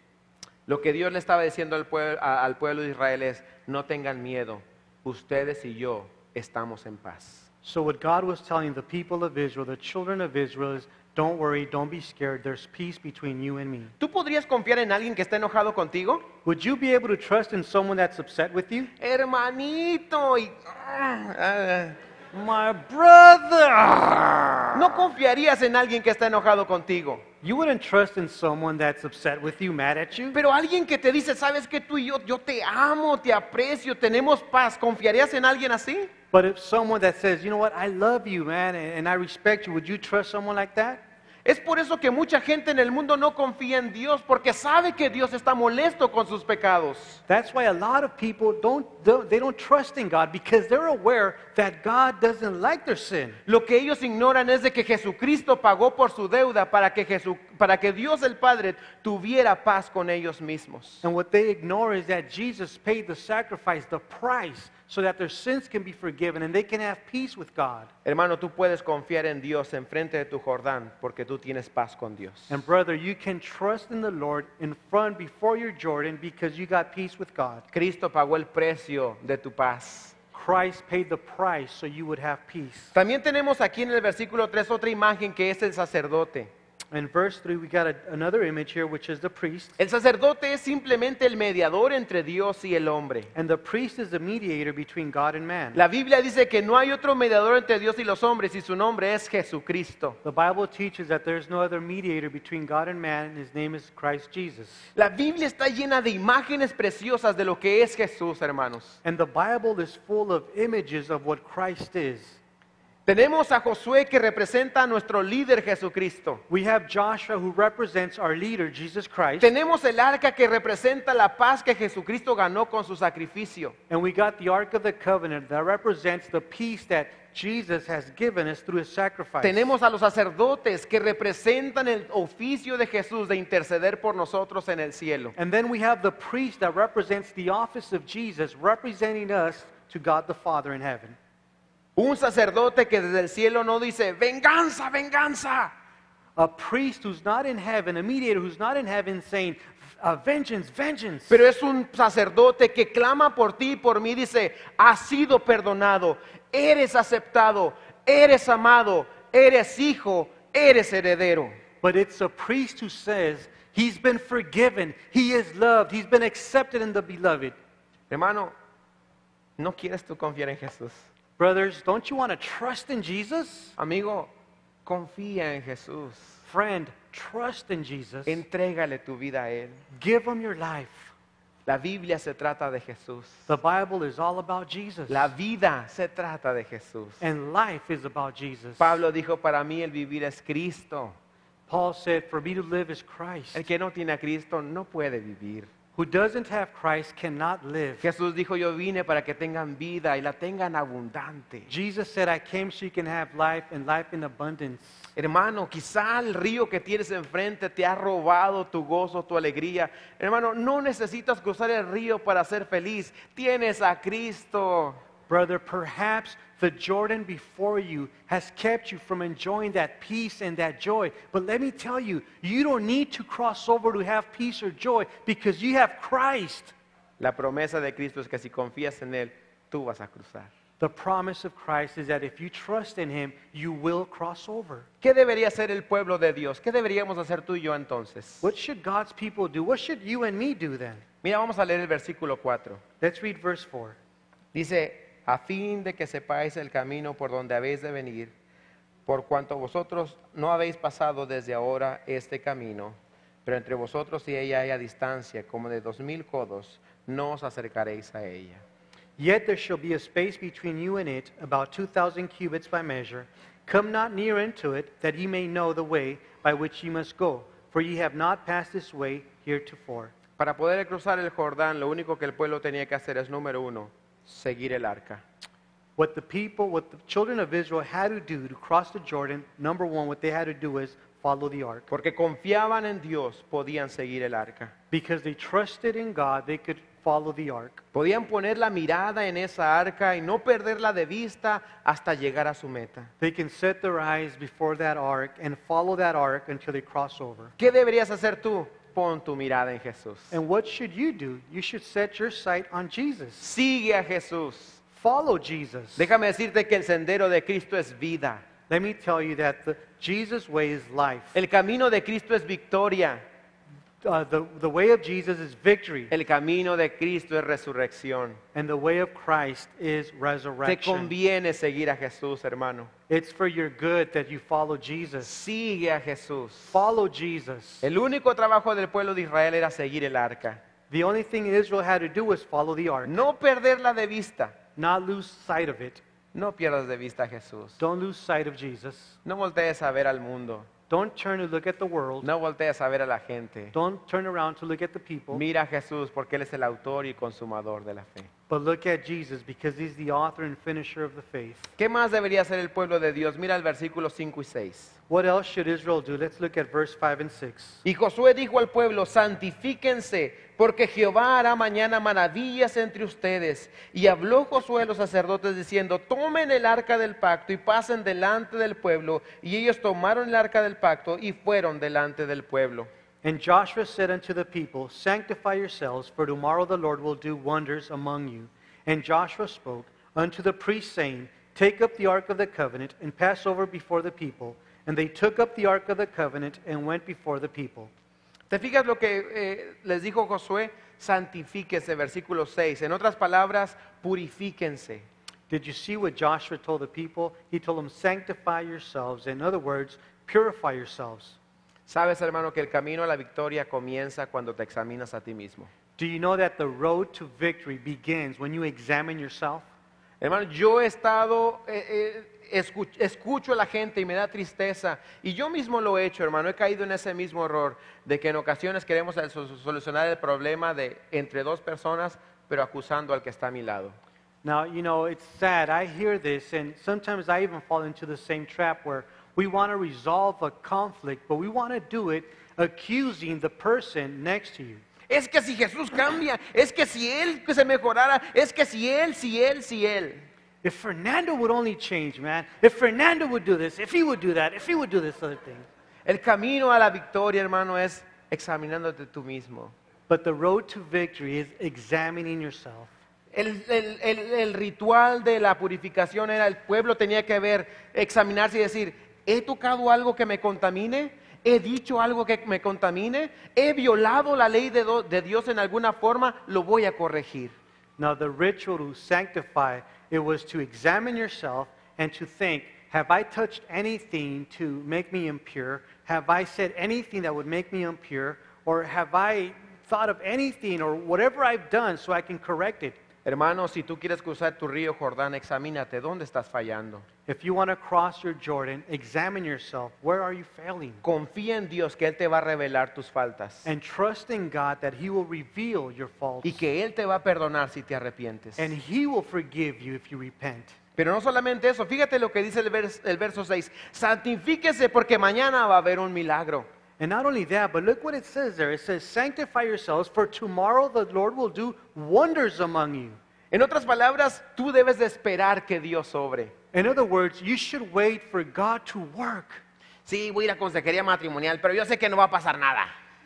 Lo que Dios le estaba diciendo al pueblo de Israel es, no tengan miedo, ustedes y yo estamos en paz. So what God was telling the people of Israel, the children of Israel, is don't worry, don't be scared, there's peace between you and me. ¿Tú podrías confiar en alguien que está enojado contigo? Would you be able to trust in someone that's upset with you? Hermanito, My brother! no confiarías en alguien que está enojado contigo. You wouldn't trust in someone that's upset with you, mad at you. Pero alguien que te dice, sabes que tú y yo te amo, te aprecio, tenemos paz, ¿confiarías en alguien así? But if someone that says, you know what, I love you, man, and I respect you, would you trust someone like that? Es por eso que mucha gente en el mundo no confía en Dios, porque sabe que Dios está molesto con sus pecados. That's why a lot of people they don't trust in God because they're aware that God doesn't like their sin. Lo que ellos ignoran es de que Jesucristo pagó por su deuda para que Dios el Padre tuviera paz con ellos mismos. And what they ignore is that Jesus paid the sacrifice, the price, so that their sins can be forgiven and they can have peace with God. Hermano, tú puedes confiar en Dios enfrente de tu Jordán porque tú tienes paz con Dios. And brother, you can trust in the Lord in front before your Jordan because you got peace with God. Cristo pagó el precio de tu paz. Christ paid the price so you would have peace. También tenemos aquí en el versículo 3 otra imagen que es el sacerdote. In verse 3, we got another image here, which is the priest. El sacerdote es simplemente el mediador entre Dios y el hombre. And the priest is the mediator between God and man. La Biblia dice que no hay otro mediador entre Dios y los hombres y su nombre es Jesucristo. The Bible teaches that there's no other mediator between God and man, and his name is Christ Jesus. La Biblia está llena de imágenes preciosas de lo que es Jesús, hermanos. And the Bible is full of images of what Christ is. Tenemos a Josué que representa a nuestro líder Jesucristo. We have Joshua who represents our leader, Jesus Christ. Tenemos el arca que representa la paz que Jesucristo ganó con su sacrificio. And we got the Ark of the Covenant that represents the peace that Jesus has given us through his sacrifice. Tenemos a los sacerdotes que representan el oficio de Jesús de interceder por nosotros en el cielo. And then we have the priest that represents the office of Jesus, representing us to God the Father in heaven. Un sacerdote que desde el cielo no dice, venganza, venganza. A priest who's not in heaven, a mediator who's not in heaven saying, vengeance, vengeance. Pero es un sacerdote que clama por ti y por mí, dice, has sido perdonado, eres aceptado, eres amado, eres hijo, eres heredero. But it's a priest who says, he's been forgiven, he is loved, he's been accepted in the beloved. Hermano, ¿no quieres tú confiar en Jesús? Brothers, don't you want to trust in Jesus? Amigo, confía en Jesús. Friend, trust in Jesus. Entrégale tu vida a Él. Give him your life. La Biblia se trata de Jesús. The Bible is all about Jesus. La vida se trata de Jesús. And life is about Jesus. Pablo dijo, para mí el vivir es Cristo. Paul said, for me to live is Christ. El que no tiene a Cristo no puede vivir. Who doesn't have Christ cannot live. Jesús dijo, yo vine para que tengan vida y la tengan abundante. Jesus said, I came so you can have life and life in abundance. Hermano, quizá el río que tienes enfrente te ha robado tu gozo, tu alegría. Hermano, no necesitas cruzar el río para ser feliz. Tienes a Cristo. Brother, perhaps the Jordan before you has kept you from enjoying that peace and that joy. But let me tell you, you don't need to cross over to have peace or joy because you have Christ. La promesa de Cristo es que si confías en Él, tú vas a cruzar. The promise of Christ is that if you trust in him, you will cross over. ¿Qué debería hacer el pueblo de Dios? ¿Qué deberíamos hacer tú y yo entonces? What should God's people do? What should you and me do then? Mira, vamos a leer el versículo 4. Let's read verse 4. Dice, a fin de que sepáis el camino por donde habéis de venir, por cuanto vosotros no habéis pasado desde ahora este camino, pero entre vosotros y ella haya distancia como de 2000 codos, no os acercaréis a ella. Yet there shall be a space between you and it, about 2,000 cubits by measure. Come not near into it, that ye may know the way by which ye must go, for ye have not passed this way heretofore. Para poder cruzar el Jordán, lo único que el pueblo tenía que hacer es, número 1, seguir el arca. What the children of Israel had to do to cross the Jordan, number 1, what they had to do is follow the ark. Porque confiaban en Dios, podían seguir el arca. Because they trusted in God, they could follow the ark. Podían poner la mirada en esa arca y no perderla de vista hasta llegar a su meta. They can set their eyes before that ark and follow that ark until they cross over. ¿Qué deberías hacer tú? Pon tu mirada en Jesús. And what should you do? You should set your sight on Jesus. Sigue a Jesús. Follow Jesus. Déjame decirte que el sendero de Cristo es vida. Let me tell you that Jesus' way is life. El camino de Cristo es victoria. The way of Jesus is victory. El camino de Cristo es resurrección. And the way of Christ is Te resurrection. conviene seguir a Jesús, hermano. It's for your good that you follow Jesus. Sigue a Jesús. Follow Jesus. El único trabajo del pueblo de Israel era seguir el arca. The only thing Israel had to do was follow the ark. No perderla de vista. Not lose sight of it. No pierdas de vista a Jesús. Don't lose sight of Jesus. No voltees a ver al mundo. Don't turn to look at the world. No voltees a ver a la gente. Don't turn around to look at the people. Mira a Jesús porque Él es el autor y consumador de la fe. But look at Jesus because he's the author and finisher of the faith. ¿Qué más debería hacer el pueblo de Dios? Mira el versículo 5 y 6. What else should Israel do? Let's look at verse 5 and 6. Y Josué dijo al pueblo, santifíquense, porque Jehová hará mañana maravillas entre ustedes. Y habló Josué a los sacerdotes diciendo, tomen el arca del pacto y pasen delante del pueblo. Y ellos tomaron el arca del pacto y fueron delante del pueblo. And Joshua said unto the people, sanctify yourselves, for tomorrow the Lord will do wonders among you. And Joshua spoke unto the priests, saying, take up the ark of the covenant, and pass over before the people. And they took up the ark of the covenant, and went before the people. ¿Te fijas lo que les dijo Josué? Santifíquense, versículo 6. En otras palabras, purifíquense. Did you see what Joshua told the people? He told them, sanctify yourselves. In other words, purify yourselves. Sabes, hermano, que el camino a la victoria comienza cuando te examinas a ti mismo. Do you know that the road to victory begins when you examine yourself? Hermano, yo he estado, escucho a la gente y me da tristeza. Y yo mismo lo he hecho, hermano. He caído en ese mismo error de que en ocasiones queremos solucionar el problema de entre dos personas, pero acusando al que está a mi lado. Now, you know, it's sad. I hear this, and sometimes I even fall into the same trap where we want to resolve a conflict, but we want to do it accusing the person next to you. Es que si Jesús cambia, es que si Él se mejorara, es que si Él. If Fernando would only change, man. If Fernando would do this, if he would do that, if he would do this other thing. El camino a la victoria, hermano, es examinándote tú mismo. But the road to victory is examining yourself. El ritual de la purificación era, el pueblo tenía que ver, examinarse y decir, ¿he tocado algo que me contamine? ¿He dicho algo que me contamine? ¿He violado la ley de Dios en alguna forma? Lo voy a corregir. Now the ritual to sanctify, it was to examine yourself and to think, have I touched anything to make me impure? Have I said anything that would make me impure? Or have I thought of anything or whatever I've done so I can correct it? Hermano, si tú quieres cruzar tu río Jordán, examínate, ¿dónde estás fallando? If you want to cross your Jordan, examine yourself. Where are you failing? Confía en Dios que Él te va a revelar tus faltas And trust in God that He will reveal your faults. y que Él te va a perdonar si te arrepientes. And He will forgive you if you repent. Pero no solamente eso, fíjate lo que dice el verso 6, santifíquese porque mañana va a haber un milagro. And not only that, but look what it says there. It says, sanctify yourselves, for tomorrow the Lord will do wonders among you. En otras palabras, tú debes de esperar que Dios obre. In other words, you should wait for God to work. Sí, voy a ir a consejería matrimonial, pero yo sé que no va a pasar nada.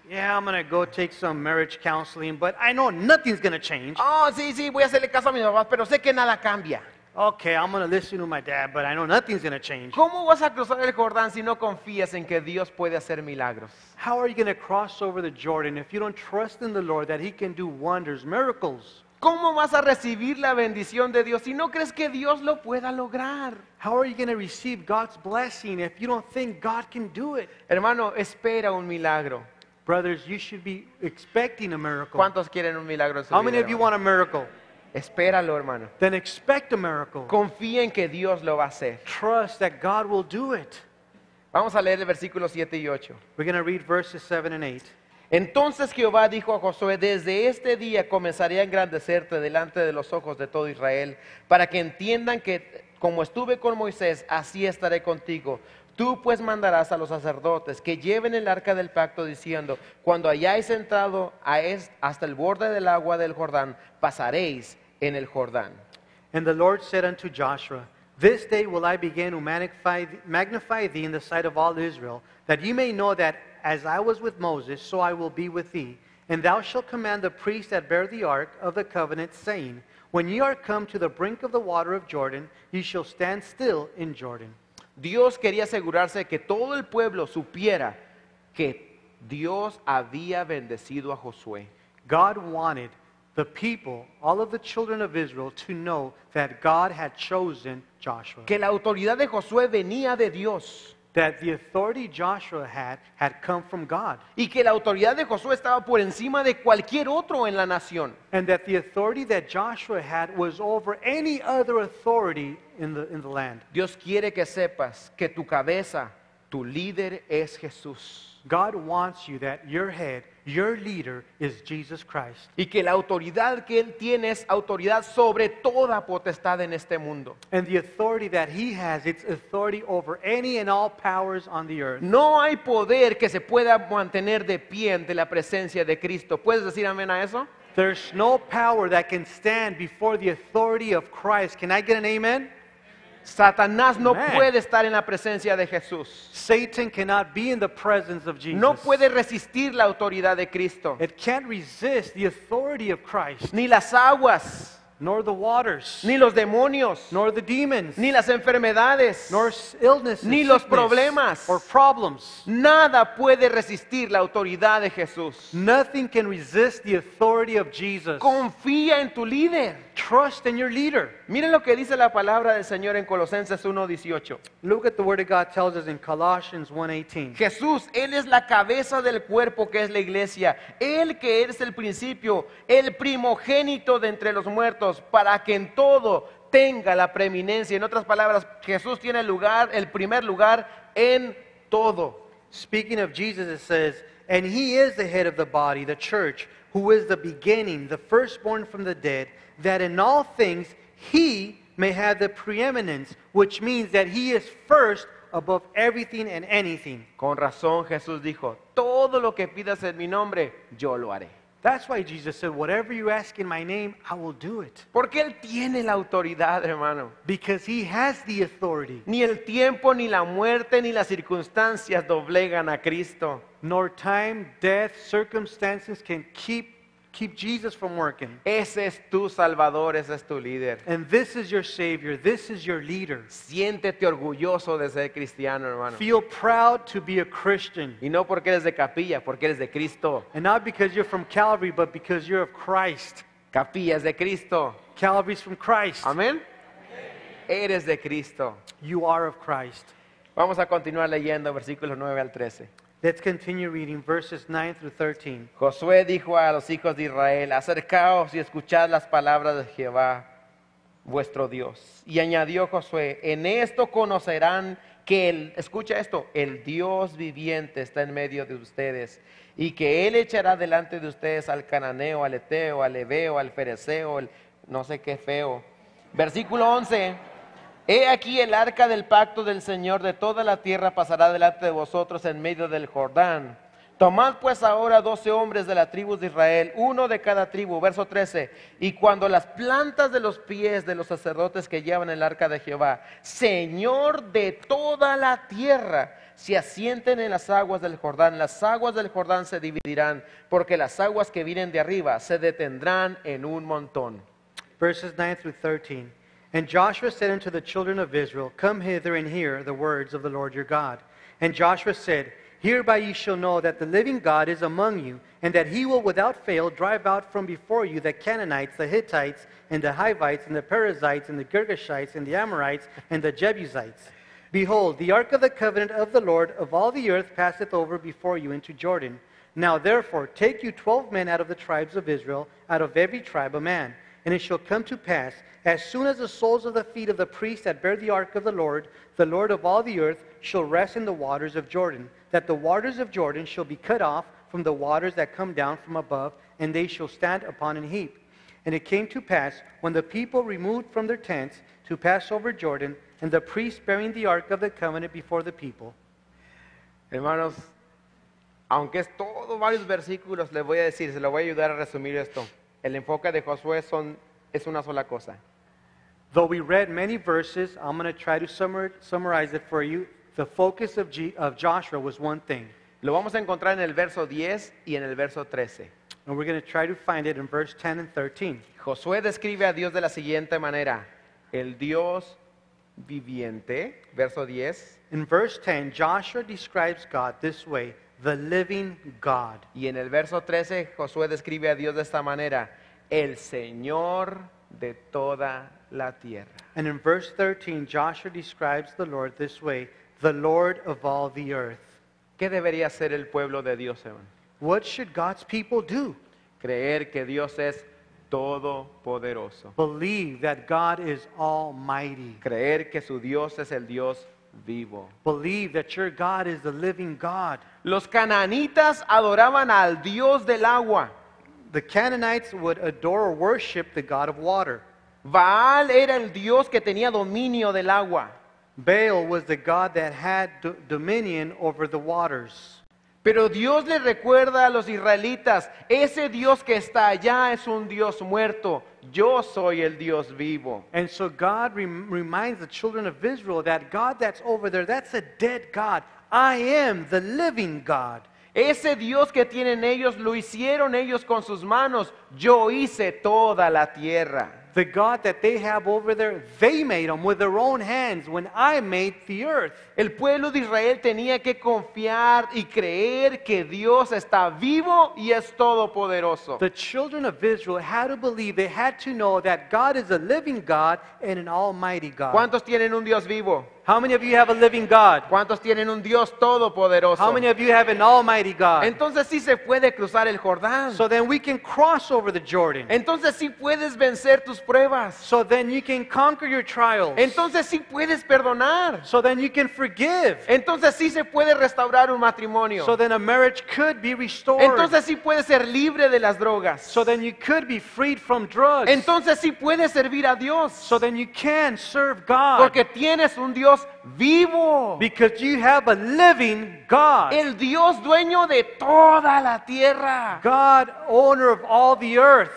Yeah, I'm going to go take some marriage counseling, but I know nothing's going to change. Oh, sí, voy a hacerle caso a mis papás, pero sé que nada cambia. Okay, I'm going to listen to my dad, but I know nothing's going to change. ¿Cómo vas a cruzar el Jordán si no confías en que Dios puede hacer milagros? How are you going to cross over the Jordan if you don't trust in the Lord that He can do wonders, miracles? ¿Cómo vas a recibir la bendición de Dios si no crees que Dios lo pueda lograr? How are you going to receive God's blessing if you don't think God can do it? Hermano, espera un milagro. Brothers, you should be expecting a miracle. ¿Cuántos quieren un milagro en su How vida, many of you hermano? want a miracle? Espéralo, hermano. Then expect a miracle. Confía en que Dios lo va a hacer. Trust that God will do it. Vamos a leer el versículo 7 y 8. We're going to read verses 7 and 8. Entonces Jehová dijo a Josué, desde este día comenzaré a engrandecerte delante de los ojos de todo Israel, para que entiendan que como estuve con Moisés, así estaré contigo. Tú pues mandarás a los sacerdotes que lleven el arca del pacto diciendo, cuando hayáis entrado hasta el borde del agua del Jordán, pasaréis en el Jordán. And the Lord said unto Joshua, this day will I begin to magnify thee in the sight of all Israel, that ye may know that as I was with Moses, so I will be with thee. And thou shalt command the priests that bear the ark of the covenant, saying, when ye are come to the brink of the water of Jordan, ye shall stand still in Jordan. Dios quería asegurarse de que todo el pueblo supiera que Dios había bendecido a Josué. God wanted the people, all of the children of Israel, to know that God had chosen Joshua. Que la autoridad de Josué venía de Dios. That the authority Joshua had come from God. Y que la autoridad de Josué estaba por encima de cualquier otro en la nación. And that the authority that Joshua had was over any other authority in the land. Dios quiere que sepas que tu cabeza, tu líder es Jesús. God wants you that your head, your leader is Jesus Christ. Y que la autoridad que Él tiene es autoridad sobre toda potestad en este mundo. And the authority that he has, it's authority over any and all powers on the earth. No hay poder que se pueda mantener de pie ante la presencia de Cristo. ¿Puedes decir amén a eso? There's no power that can stand before the authority of Christ. Can I get an amen? Satanás no Amen. puede estar en la presencia de Jesús. Satan cannot be in the presence of Jesus. No puede resistir la autoridad de Cristo. It can't resist the authority of Christ, Ni las aguas, nor the waters, ni los demonios, nor the demons, ni las enfermedades, nor illnesses, ni los sickness, problemas. or problems. nada puede resistir la autoridad de Jesús. Nothing can resist the authority of Jesus. Confía en tu líder. Trust in your leader. Miren lo que dice la palabra del Señor en Colosenses 1:18. Look at the word of God tells us in Colossians 1:18. Jesús, Él es la cabeza del cuerpo que es la iglesia. Él que es el principio, el primogénito de entre los muertos, para que en todo tenga la preeminencia. En otras palabras, Jesús tiene el primer lugar en todo. Speaking of Jesus, it says, and he is the head of the body, the church, who is the beginning, the firstborn from the dead, that in all things he may have the preeminence, which means that he is first above everything and anything. Con razón Jesús dijo, todo lo que pidas en mi nombre, yo lo haré. That's why Jesus said, whatever you ask in my name, I will do it. Porque Él tiene la autoridad, hermano. Because he has the authority. Ni el tiempo, ni la muerte, ni las circunstancias doblegan a Cristo. Nor time, death, circumstances can keep Jesus from working. Ese es tu Salvador, ese es tu líder. And this is your Savior. This is your leader. Siéntete orgulloso de ser cristiano, hermano. Feel proud to be a Christian. Y no porque eres de Capilla, porque eres de Cristo. And not because you're from Calvary, but because you're of Christ. Capilla es de Cristo. Calvary's from Christ. Amén. Eres de Cristo. You are of Christ. Vamos a continuar leyendo versículos 9 al 13. Let's continue reading verses 9 through 13. Josué dijo a los hijos de Israel, acercaos y escuchad las palabras de Jehová, vuestro Dios. Y añadió Josué, en esto conocerán que escucha esto, el Dios viviente está en medio de ustedes, y que Él echará delante de ustedes al cananeo, al eteo, al heveo, al fereceo, el no sé qué feo. Versículo 11. He aquí el arca del pacto del Señor de toda la tierra pasará delante de vosotros en medio del Jordán. Tomad pues ahora 12 hombres de la tribu de Israel, uno de cada tribu. Verso 13. Y cuando las plantas de los pies de los sacerdotes que llevan el arca de Jehová, Señor de toda la tierra, se asienten en las aguas del Jordán se dividirán, porque las aguas que vienen de arriba se detendrán en un montón. Verses 9 through 13. And Joshua said unto the children of Israel, come hither and hear the words of the Lord your God. And Joshua said, hereby ye shall know that the living God is among you, and that he will without fail drive out from before you the Canaanites, the Hittites, and the Hivites, and the Perizzites, and the Girgashites, and the Amorites, and the Jebusites. Behold, the ark of the covenant of the Lord of all the earth passeth over before you into Jordan. Now therefore take you 12 men out of the tribes of Israel, out of every tribe a man. And it shall come to pass, as soon as the soles of the feet of the priests that bear the ark of the Lord of all the earth, shall rest in the waters of Jordan, that the waters of Jordan shall be cut off from the waters that come down from above, and they shall stand upon an heap. And it came to pass, when the people removed from their tents to pass over Jordan, and the priests bearing the ark of the covenant before the people. Hermanos, aunque es todo varios versículos, les voy a decir, se lo voy a ayudar a resumir esto. El enfoque de Josué es una sola cosa. Though we read many verses, I'm going to try to summarize it for you. The focus of Joshua was one thing. Lo vamos a encontrar en el verso 10 y en el verso 13. And we're going to try to find it in verse 10 and 13. Josué describe a Dios de la siguiente manera. El Dios viviente, verso 10. In verse 10, Joshua describes God this way, the living God. Y en el verso 13, Josué describe a Dios de esta manera. El Señor de toda la tierra. And in verse 13, Joshua describes the Lord this way, the Lord of all the earth. ¿Qué debería hacer el pueblo de Dios, hermano? What should God's people do? Creer que Dios es todopoderoso. Believe that God is almighty. Creer que su Dios es el Dios vivo. Believe that your God is the living God. Los cananitas adoraban al Dios del agua. The Canaanites would adore or worship the God of water. Baal era el Dios que tenía dominio del agua. Baal was the God that had dominion over the waters. Pero Dios le recuerda a los israelitas, ese Dios que está allá es un Dios muerto, yo soy el Dios vivo. And so God reminds the children of Israel that God that's over there, that's a dead God. I am the living God. Ese Dios que tienen ellos, lo hicieron ellos con sus manos, yo hice toda la tierra. The God that they have over there, they made him with their own hands when I made the earth. El pueblo de Israel tenía que confiar y creer que Dios está vivo y es todopoderoso. The children of Israel had to believe, they had to know that God is a living God and an almighty God. ¿Cuántos tienen un Dios vivo? How many of you have a living God? ¿Cuántos tienen un Dios todopoderoso? How many of you have an almighty God? Entonces sí se puede cruzar el Jordán. So then we can cross over the Jordan. Entonces sí puedes vencer tus pruebas. So then you can conquer your trials. Entonces sí puedes perdonar. So then you can forgive. Entonces sí se puede restaurar un matrimonio. So then a marriage could be restored. Entonces sí puedes ser libre de las drogas. So then you could be freed from drugs. Entonces sí puedes servir a Dios. So then you can serve God. Porque tienes un Dios vivo. Because you have a living God. El Dios dueño de toda la tierra. God, owner of all the earth.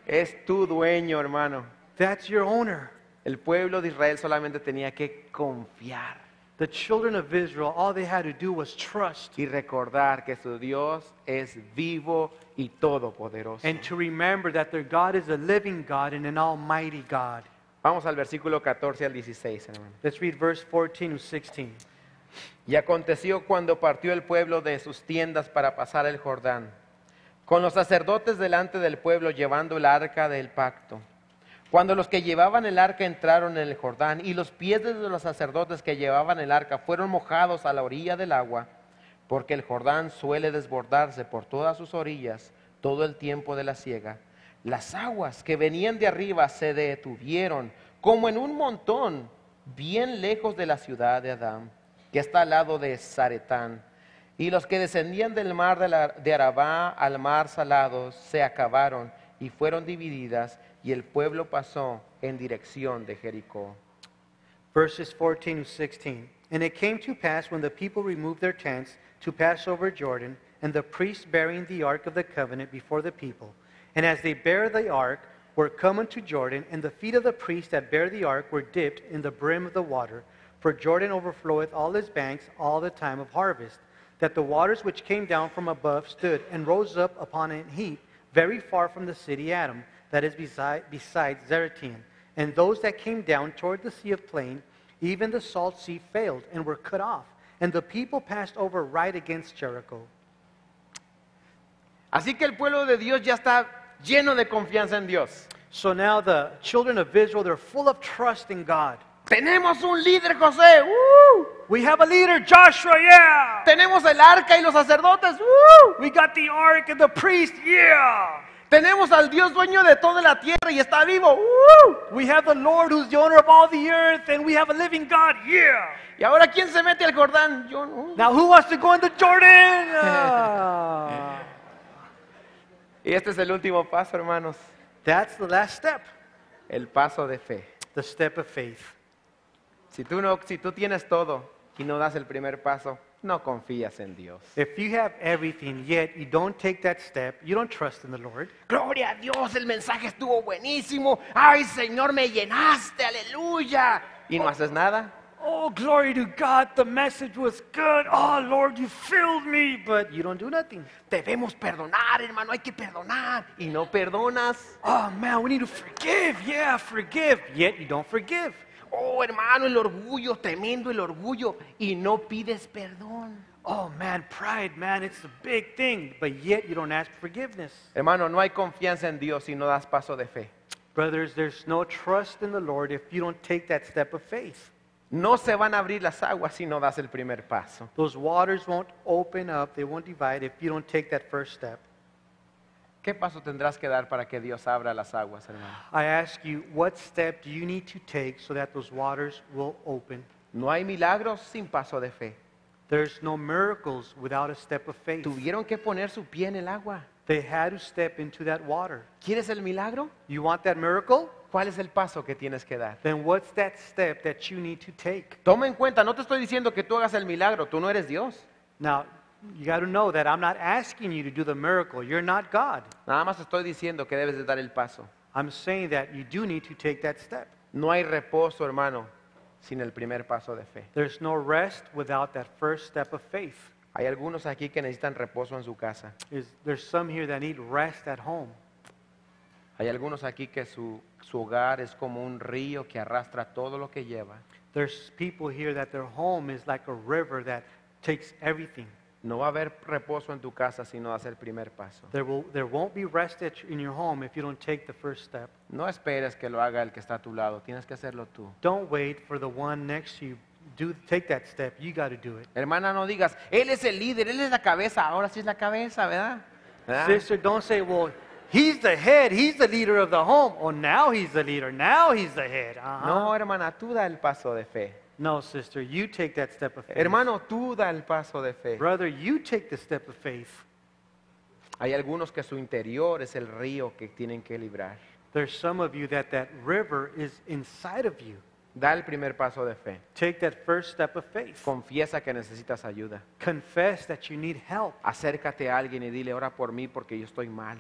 Es tu dueño, hermano. That's your owner. El pueblo de Israel solamente tenía que confiar The children of Israel, all they had to do was trust y recordar que su Dios es vivo y todopoderoso. and to remember that their God is a living God and an almighty God. Vamos al versículo 14 al 16, hermano. Let's read verse 14 to 16. Y aconteció cuando partió el pueblo de sus tiendas para pasar el Jordán, con los sacerdotes delante del pueblo llevando el arca del pacto. Cuando los que llevaban el arca entraron en el Jordán y los pies de los sacerdotes que llevaban el arca fueron mojados a la orilla del agua, porque el Jordán suele desbordarse por todas sus orillas todo el tiempo de la siega, las aguas que venían de arriba se detuvieron como en un montón bien lejos de la ciudad de Adán, que está al lado de Zaretán. Y los que descendían del mar de Arabá al mar salado se acabaron y fueron divididas, y el pueblo pasó en dirección de Jericó. Verses 14 to 16. And it came to pass when the people removed their tents to pass over Jordan, and the priests bearing the ark of the covenant before the people. And as they bare the ark, were come unto Jordan, and the feet of the priests that bare the ark were dipped in the brim of the water. For Jordan overfloweth all his banks all the time of harvest, that the waters which came down from above stood and rose up upon an heap very far from the city Adam, that is beside Zaretan. And those that came down toward the sea of plain, even the salt sea failed and were cut off. And the people passed over right against Jericho. Así que el pueblo de Dios ya está lleno de confianza en Dios. So now the children of Israel, they're full of trust in God. Tenemos un líder, José. ¡Uh! We have a leader, Joshua, yeah! Tenemos el arca y los sacerdotes. ¡Uh! We got the ark and the priest, yeah! Tenemos al Dios dueño de toda la tierra y está vivo. ¡Uh! We have the Lord who's the owner of all the earth, and we have a living God, yeah! ¿Y ahora quién se mete al Jordán? Yo no. Now who wants to go in the Jordan? Ah. Y este es el último paso, hermanos. That's the last step, El paso de fe. the step of faith. Si tú tienes todo y no das el primer paso, no confías en Dios. If you have everything, yet you don't take that step, you don't trust in the Lord. Gloria a Dios, el mensaje estuvo buenísimo. Ay, Señor, me llenaste, aleluya. Y no haces nada. Oh, glory to God, the message was good. Oh, Lord, you filled me, but you don't do nothing. Debemos perdonar, hermano, hay que perdonar. Y no perdonas. Oh, man, we need to forgive. Yeah, forgive. Yet you don't forgive. Oh, hermano, el orgullo, tremendo el orgullo. Y no pides perdón. Oh, man, pride, man, it's a big thing, but yet you don't ask forgiveness. Hermano, no hay confianza en Dios si no das paso de fe. Brothers, there's no trust in the Lord if you don't take that step of faith. No se van a abrir las aguas si no das el primer paso. Those waters won't open up, they won't divide if you don't take that first step. ¿Qué paso tendrás que dar para que Dios abra las aguas, hermano? I ask you, what step do you need to take so that those waters will open? No hay milagros sin paso de fe. There's no miracles without a step of faith. Tuvieron que poner su pie en el agua. They had to step into that water. ¿Quieres el milagro? You want that miracle? ¿Cuál es el paso que tienes que dar? Then what's that step that you need to take? Toma en cuenta, no te estoy diciendo que tú hagas el milagro, tú no eres Dios. Now, you got to know that I'm not asking you to do the miracle. You're not God. Nada más estoy diciendo que debes de dar el paso. I'm saying that you do need to take that step. No hay reposo, hermano, sin el primer paso de fe. There's no rest without that first step of faith. Hay algunos aquí que necesitan reposo en su casa. There's some here that need rest at home. Hay algunos aquí que su hogar es como un río que arrastra todo lo que lleva. There's people here that their home is like a river that takes everything. No va a haber reposo en tu casa si no das el primer paso. There won't be rest in your home if you don't take the first step. No esperes que lo haga el que está a tu lado, tienes que hacerlo tú. Don't wait for the one next to you. Take that step. You got to do it. Hermana, no digas, él es el líder, él es la cabeza, ahora sí es la cabeza, ¿verdad? ¿Verdad? Sister, don't say, well, he's the head, he's the leader of the home. Oh, now he's the leader, now he's the head. No, hermana, tú da el paso de fe. No, sister, you take that step of faith. Hermano, tú da el paso de fe. Brother, you take the step of faith. Hay algunos que su interior es el río que tienen que librar. There's some of you that river is inside of you. Da el primer paso de fe. Take that first step of faith. Confiesa que necesitas ayuda. Confess that you need help. Acércate a alguien y dile, ora por mí porque yo estoy mal.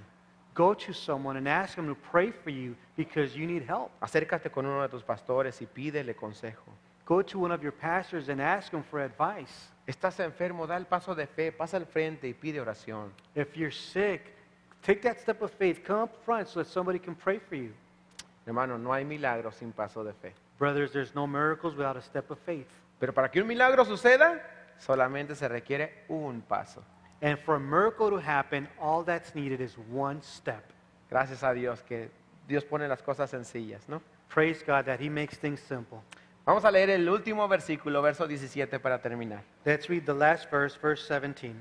Go to someone and ask them to pray for you because you need help. Acércate con uno de tus pastores y pídele consejo. Go to one of your pastors and ask them for advice. Estás enfermo, da el paso de fe, pasa al frente y pide oración. If you're sick, take that step of faith. Come up front so that somebody can pray for you. Hermano, no hay milagro sin paso de fe. Brothers, there's no miracles without a step of faith. Pero para que un milagro suceda, solamente se requiere un paso. And for a miracle to happen, all that's needed is one step. Gracias a Dios que Dios pone las cosas sencillas, ¿no? Praise God that He makes things simple. Vamos a leer el último versículo, verso 17 para terminar. Let's read the last verse, verse 17.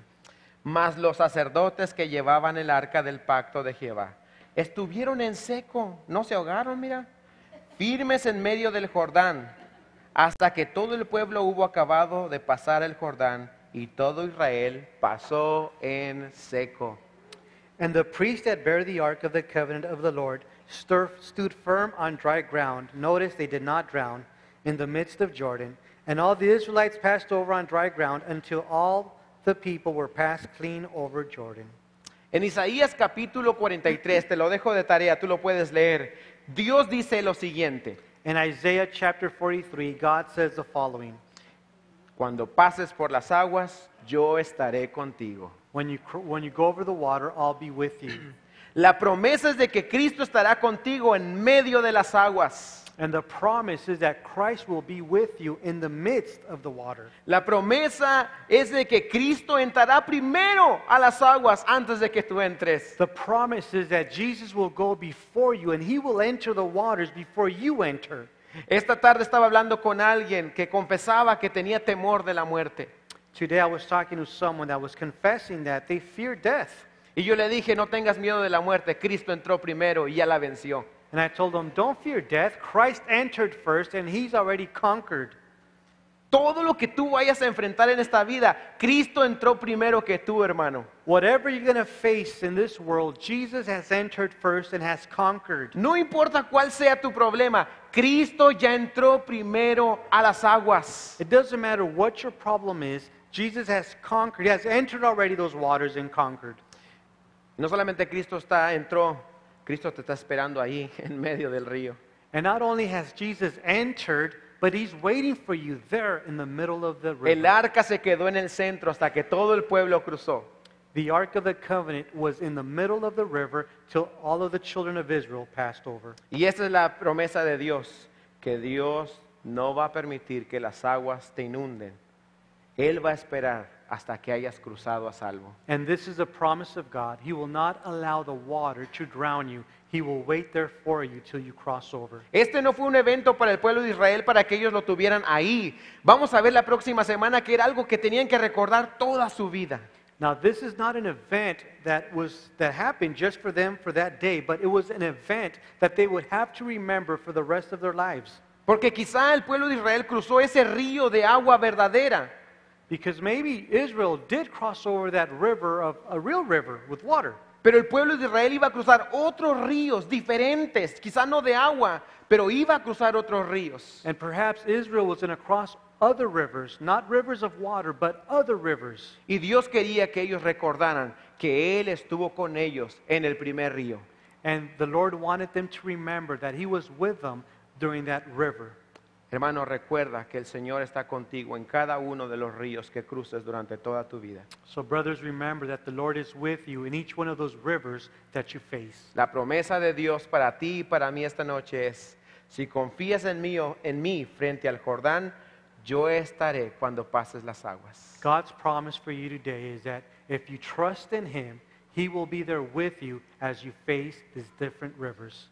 Mas los sacerdotes que llevaban el arca del pacto de Jehová estuvieron en seco, no se ahogaron, mira, firmes en medio del Jordán, hasta que todo el pueblo hubo acabado de pasar el Jordán y todo Israel pasó en seco. And the priests that bear the ark of the covenant of the Lord stood firm on dry ground. Notice they did not drown in the midst of Jordan. And all the Israelites passed over on dry ground until all the people were passed clean over Jordan. En Isaías capítulo 43, te lo dejo de tarea, tú lo puedes leer. Dios dice lo siguiente: In Isaiah chapter 43, God says the following. cuando pases por las aguas, yo estaré contigo. When you go over the water, I'll be with you. La promesa es de que Cristo estará contigo en medio de las aguas. And the promise is that Christ will be with you in the midst of the water. La promesa es de que Cristo entrará primero a las aguas antes de que tú entres. The promise is that Jesus will go before you and He will enter the waters before you enter. Esta tarde estaba hablando con alguien que confesaba que tenía temor de la muerte. Today I was talking to someone that was confessing that they fear death. Y yo le dije, no tengas miedo de la muerte, Cristo entró primero y ya la venció. And I told them, don't fear death. Christ entered first and He's already conquered. Todo lo que tú vayas a enfrentar en esta vida, Cristo entró primero que tú, hermano. Whatever you're going to face in this world, Jesus has entered first and has conquered. No importa cuál sea tu problema, Cristo ya entró primero a las aguas. It doesn't matter what your problem is, Jesus has conquered. He has entered already those waters and conquered. No solamente Cristo entró, Cristo te está esperando ahí en medio del río. And not only has Jesus entered, but He's waiting for you there in the middle of the El river. arca se quedó en el centro hasta que todo el pueblo cruzó. The Ark of the Covenant was in the middle of the river till all of the children of Israel passed over. Y esa es la promesa de Dios, que Dios no va a permitir que las aguas te inunden. Él va a esperar hasta que hayas cruzado a salvo. And this is a promise of God. He will not allow the water to drown you. He will wait there for you till you cross over. Este no fue un evento para el pueblo de Israel para que ellos lo tuvieran ahí. Vamos a ver la próxima semana que era algo que tenían que recordar toda su vida. Now, this is not an event that happened just for them for that day, but it was an event that they would have to remember for the rest of their lives. Porque quizá el pueblo de Israel cruzó ese río de agua verdadera. Because maybe Israel did cross over that river of a real river with water. Pero el pueblo de Israel iba a cruzar otros ríos diferentes, quizá no de agua, pero iba a cruzar otros ríos. And perhaps Israel was going to cross other rivers, not rivers of water, but other rivers. Y Dios quería que ellos recordaran que Él estuvo con ellos en el primer río. And the Lord wanted them to remember that He was with them during that river. Hermano, recuerda que el Señor está contigo en cada uno de los ríos que cruces durante toda tu vida. So, brothers, remember that the Lord is with you in each one of those rivers that you face. La promesa de Dios para ti y para mí esta noche es, si confías en mí frente al Jordán, yo estaré cuando pases las aguas. God's promise for you today is that if you trust in Him, He will be there with you as you face these different rivers.